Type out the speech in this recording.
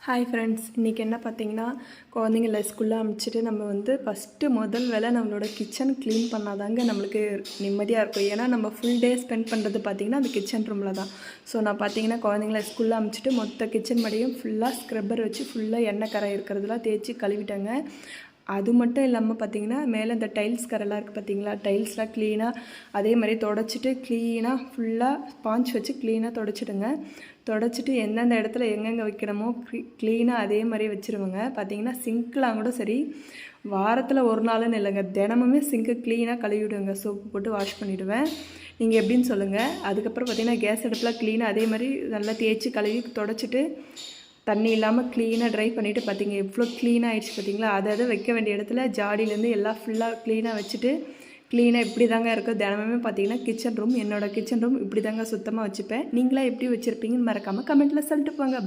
Hi friends, இன்றைக்கி என்ன பார்த்தீங்கன்னா, குழந்தைங்கள ஸ்கூலில் அனுப்பிச்சிட்டு நம்ம வந்து முதல் வேலை நம்மளோட கிச்சன் க்ளீன் பண்ணால் தாங்க நம்மளுக்கு நிம்மதியாக இருக்கும். ஏன்னா நம்ம ஃபுல் டே ஸ்பெண்ட் பண்ணுறது பார்த்திங்கன்னா அந்த கிச்சன் ரூமில் தான். ஸோ நான் பார்த்தீங்கன்னா குழந்தைங்கள ஸ்கூலில் அனுப்பிச்சிட்டு மொத்த கிச்சன் மடியும் ஃபுல்லாக ஸ்க்ரப்பர் வச்சு ஃபுல்லாக எண்ணெய் கரை இருக்கிறதுலாம் தேய்ச்சி கழுவிட்டேங்க. அது மட்டும் இல்லாமல் பார்த்திங்கன்னா மேலே இந்த டைல்ஸ் கரெல்லாம் இருக்குது பார்த்திங்களா, டைல்ஸ்லாம் க்ளீனாக அதே மாதிரி தொடச்சிட்டு க்ளீனாக ஃபுல்லாக ஸ்பாஞ்ச் வச்சு க்ளீனாக தொடச்சிடுங்க. தொடச்சிட்டு எந்தெந்த இடத்துல எங்கெங்கே வைக்கணுமோ க்ளீனாக அதே மாதிரி வச்சுருவேங்க. பார்த்திங்கன்னா சிங்க்லாம் கூட சரி, வாரத்தில் ஒரு நாளுன்னு இல்லைங்க, தினமுமே சிங்க்கு க்ளீனாக கழுவிடுவேங்க. சோப்பு போட்டு வாஷ் பண்ணிவிடுவேன். நீங்கள் எப்படின்னு சொல்லுங்கள். அதுக்கப்புறம் பார்த்திங்கன்னா கேஸ் அடுப்பில் க்ளீனாக அதே மாதிரி நல்லா தேய்ச்சி கழுவி தொடச்சிட்டு தண்ணி இல்லாமல் க்ளீனாக ட்ரை பண்ணிவிட்டு பார்த்திங்க எவ்வளோ க்ளீனாக ஆகிடுச்சு பார்த்திங்களா. அதை வைக்க வேண்டிய இடத்துல ஜாடியிலேருந்து எல்லாம் ஃபுல்லாக க்ளீனாக வச்சுட்டு க்ளீனாக இப்படி தாங்க இருக்கும். தினமுமே பார்த்திங்கன்னா கிச்சன் ரூம், என்னோடய கிச்சன் ரூம் இப்படி தாங்க சுத்தமாக வச்சுப்பேன். நீங்களாம் எப்படி வச்சுருப்பீங்கன்னு மறக்காமல் கமெண்ட்டில் சொல்லிட்டு போங்க.